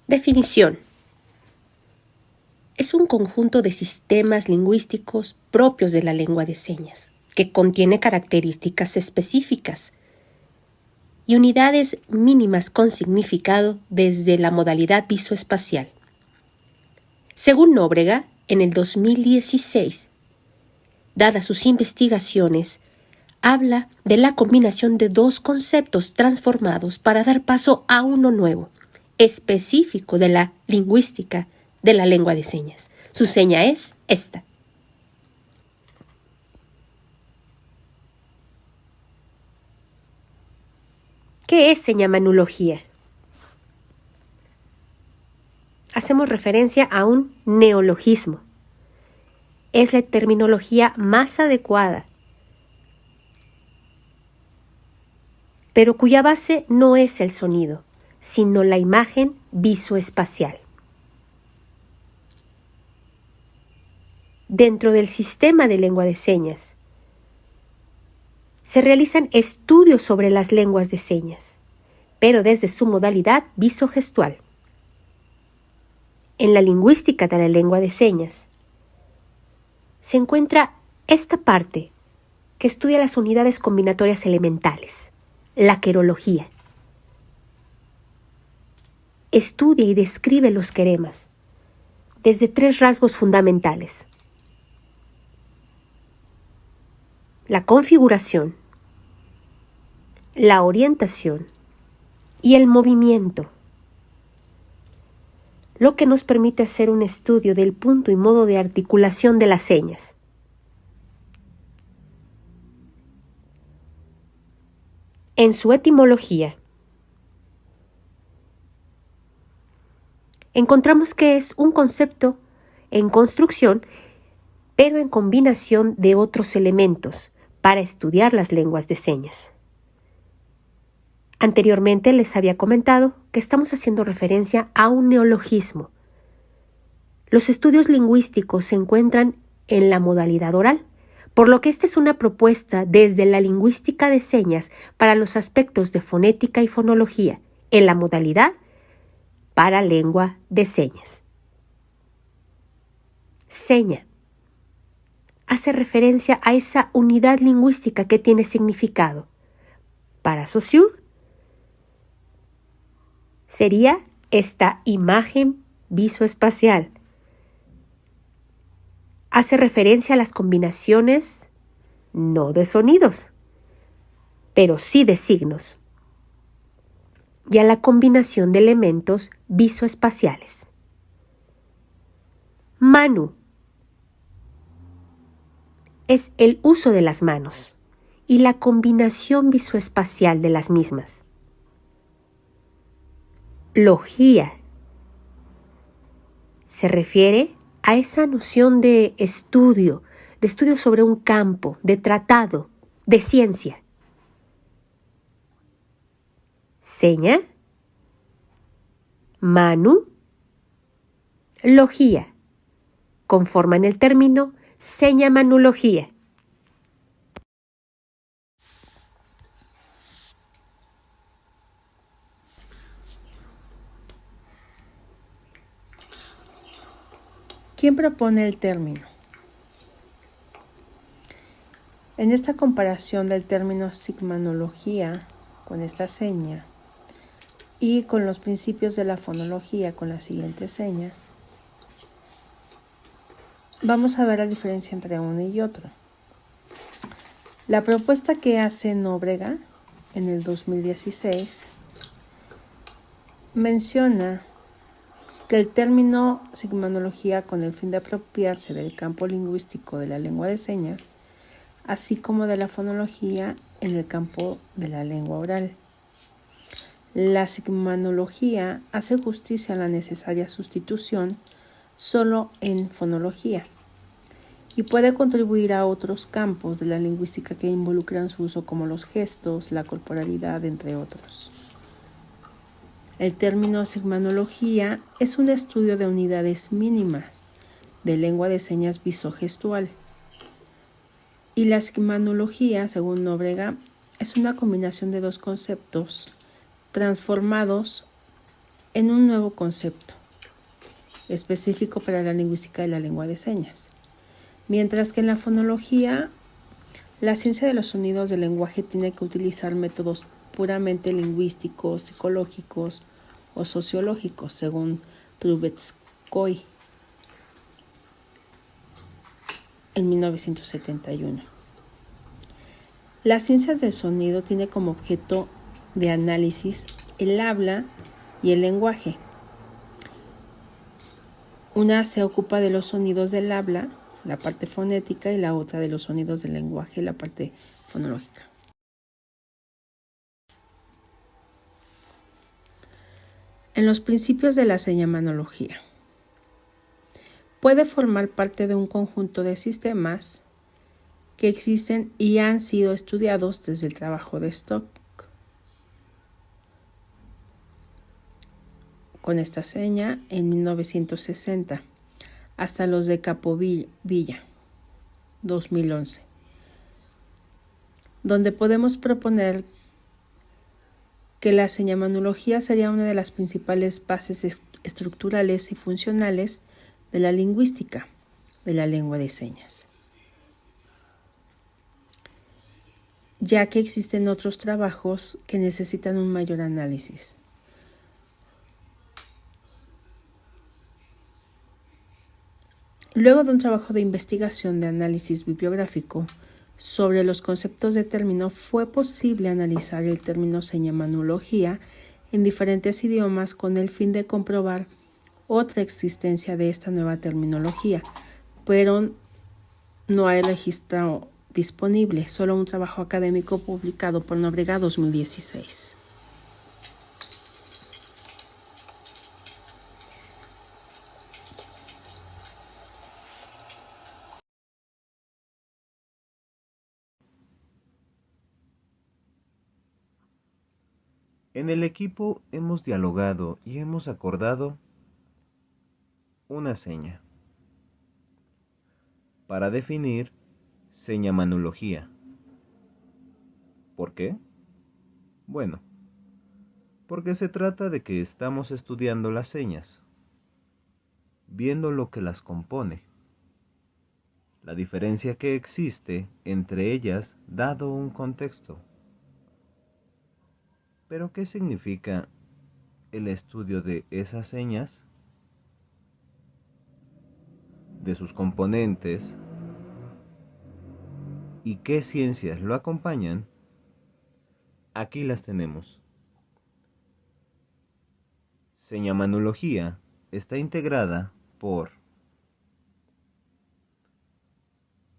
Definición. Es un conjunto de sistemas lingüísticos propios de la lengua de señas, que contiene características específicas y unidades mínimas con significado desde la modalidad visoespacial. Según Nóbrega, en el 2016, dadas sus investigaciones, habla de la combinación de dos conceptos transformados para dar paso a uno nuevo, específico de la lingüística de la lengua de señas. Su seña es esta. ¿Qué es señamanología? Hacemos referencia a un neologismo. Es la terminología más adecuada, pero cuya base no es el sonido, sino la imagen visoespacial. Dentro del sistema de lengua de señas, se realizan estudios sobre las lenguas de señas, pero desde su modalidad visogestual. En la lingüística de la lengua de señas, se encuentra esta parte que estudia las unidades combinatorias elementales, la querología. Estudia y describe los queremas desde tres rasgos fundamentales: la configuración, la orientación y el movimiento, lo que nos permite hacer un estudio del punto y modo de articulación de las señas. En su etimología, encontramos que es un concepto en construcción, pero en combinación de otros elementos para estudiar las lenguas de señas. Anteriormente les había comentado que estamos haciendo referencia a un neologismo. Los estudios lingüísticos se encuentran en la modalidad oral, por lo que esta es una propuesta desde la lingüística de señas para los aspectos de fonética y fonología, en la modalidad para lengua de señas. Seña hace referencia a esa unidad lingüística que tiene significado. Para Saussure, sería esta imagen visoespacial. Hace referencia a las combinaciones no de sonidos, pero sí de signos, y a la combinación de elementos visoespaciales. Manu es el uso de las manos y la combinación visoespacial de las mismas. Logía se refiere a esa noción de estudio sobre un campo, de tratado, de ciencia. Seña, manu, logía, conforman el término señamanología. ¿Quién propone el término? En esta comparación del término sigmanología con esta seña y con los principios de la fonología con la siguiente seña, vamos a ver la diferencia entre uno y otro. La propuesta que hace Nóbrega en el 2016 menciona que el término sigmanología, con el fin de apropiarse del campo lingüístico de la lengua de señas, así como de la fonología en el campo de la lengua oral. La sigmanología hace justicia a la necesaria sustitución solo en fonología y puede contribuir a otros campos de la lingüística que involucran su uso, como los gestos, la corporalidad, entre otros. El término sigmanología es un estudio de unidades mínimas de lengua de señas visogestual, y la sigmanología, según Nóbrega, es una combinación de dos conceptos transformados en un nuevo concepto específico para la lingüística de la lengua de señas. Mientras que en la fonología, la ciencia de los sonidos del lenguaje tiene que utilizar métodos puramente lingüísticos, psicológicos o sociológicos, según Trubetskoy en 1971. Las ciencias del sonido tiene como objeto de análisis el habla y el lenguaje. Una se ocupa de los sonidos del habla, la parte fonética, y la otra de los sonidos del lenguaje, la parte fonológica. En los principios de la señamanología, puede formar parte de un conjunto de sistemas que existen y han sido estudiados desde el trabajo de Stock con esta seña en 1960 hasta los de Capovilla 2011, donde podemos proponer que la señamanología sería una de las principales bases estructurales y funcionales de la lingüística de la lengua de señas, ya que existen otros trabajos que necesitan un mayor análisis. Luego de un trabajo de investigación de análisis bibliográfico sobre los conceptos de término, fue posible analizar el término señamanología en diferentes idiomas con el fin de comprobar otra existencia de esta nueva terminología, pero no hay registro disponible, solo un trabajo académico publicado por Nóbrega 2016. En el equipo hemos dialogado y hemos acordado una seña para definir señamanología. ¿Por qué? Bueno, porque se trata de que estamos estudiando las señas, viendo lo que las compone, la diferencia que existe entre ellas dado un contexto. ¿Pero qué significa el estudio de esas señas, de sus componentes, y qué ciencias lo acompañan? Aquí las tenemos. Señamanología está integrada por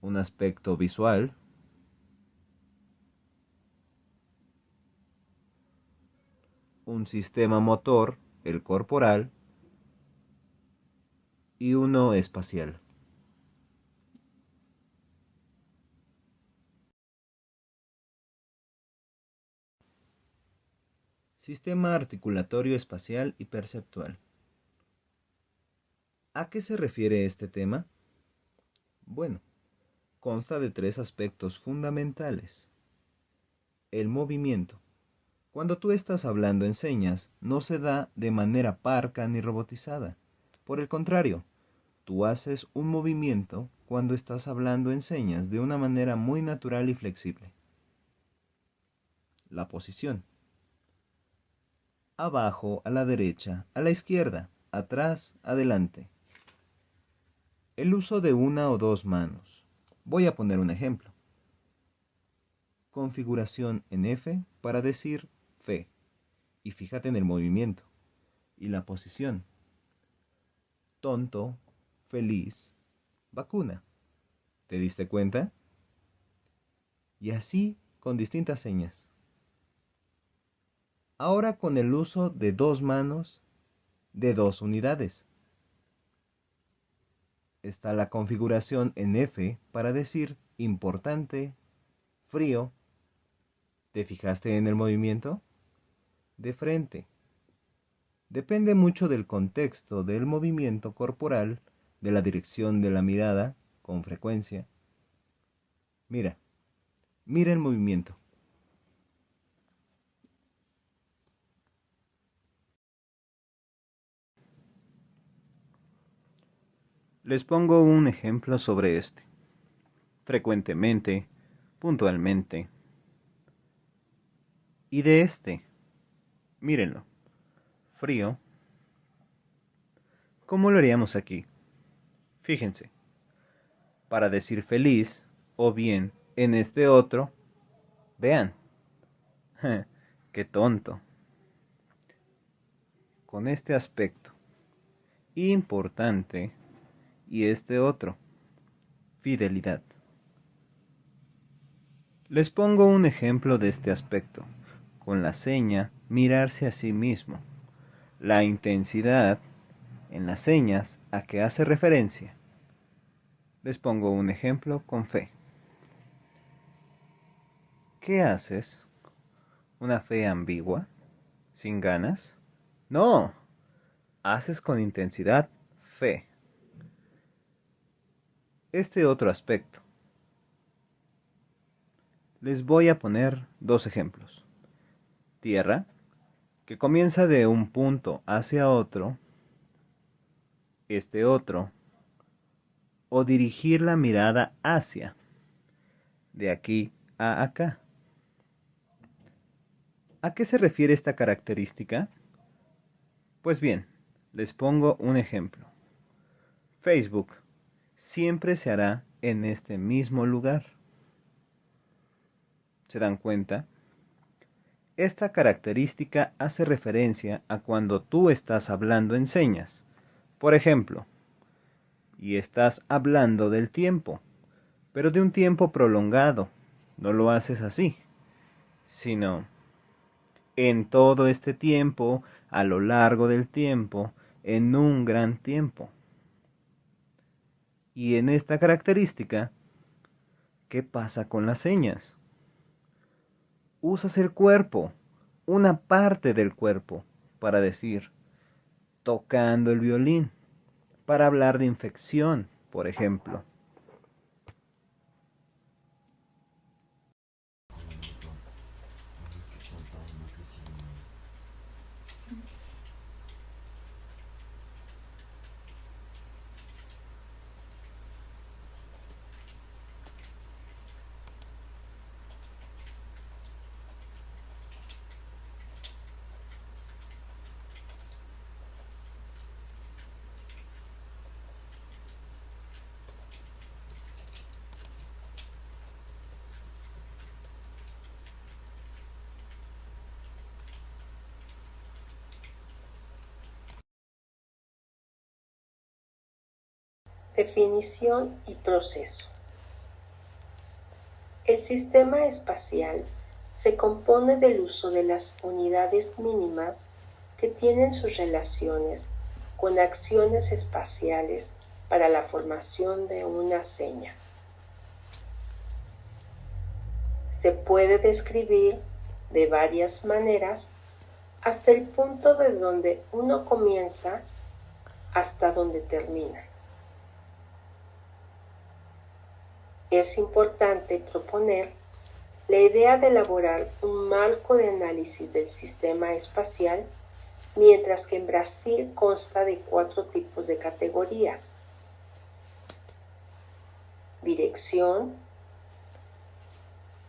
un aspecto visual, un sistema motor, el corporal, y uno espacial. Sistema articulatorio espacial y perceptual. ¿A qué se refiere este tema? Bueno, consta de tres aspectos fundamentales. El movimiento. Cuando tú estás hablando en señas, no se da de manera parca ni robotizada. Por el contrario, tú haces un movimiento cuando estás hablando en señas de una manera muy natural y flexible. La posición. Abajo, a la derecha, a la izquierda, atrás, adelante. El uso de una o dos manos. Voy a poner un ejemplo. Configuración en F para decir fe. Y fíjate en el movimiento. Y la posición. Tonto, feliz, vacuna. ¿Te diste cuenta? Y así con distintas señas. Ahora con el uso de dos manos de dos unidades. Está la configuración en F para decir importante, frío. ¿Te fijaste en el movimiento? De frente. Depende mucho del contexto del movimiento corporal, de la dirección de la mirada, con frecuencia. Mira el movimiento. Les pongo un ejemplo sobre este. Frecuentemente, puntualmente. Y de este, mírenlo. Frío. ¿Cómo lo haríamos aquí? Fíjense. Para decir feliz, o bien en este otro, vean. Qué tonto. Con este aspecto. Importante. Y este otro. Fidelidad. Les pongo un ejemplo de este aspecto. Con la seña, mirarse a sí mismo. La intensidad en las señas a que hace referencia. Les pongo un ejemplo con fe. ¿Qué haces? ¿Una fe ambigua? ¿Sin ganas? No, haces con intensidad fe. Este otro aspecto. Les voy a poner dos ejemplos. Tierra, que comienza de un punto hacia otro. Este otro. O dirigir la mirada hacia. De aquí a acá. ¿A qué se refiere esta característica? Pues bien, les pongo un ejemplo. Facebook siempre se hará en este mismo lugar. ¿Se dan cuenta? Esta característica hace referencia a cuando tú estás hablando en señas. Por ejemplo, y estás hablando del tiempo, pero de un tiempo prolongado. No lo haces así, sino en todo este tiempo, a lo largo del tiempo, en un gran tiempo. Y en esta característica, ¿qué pasa con las señas? Usas el cuerpo, una parte del cuerpo, para decir, tocando el violín, para hablar de infección, por ejemplo. Definición y proceso. El sistema espacial se compone del uso de las unidades mínimas que tienen sus relaciones con acciones espaciales para la formación de una seña. Se puede describir de varias maneras hasta el punto de donde uno comienza hasta donde termina. Es importante proponer la idea de elaborar un marco de análisis del sistema espacial, mientras que en Brasil consta de 4 tipos de categorías: dirección,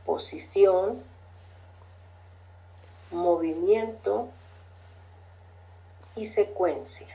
posición, movimiento y secuencia.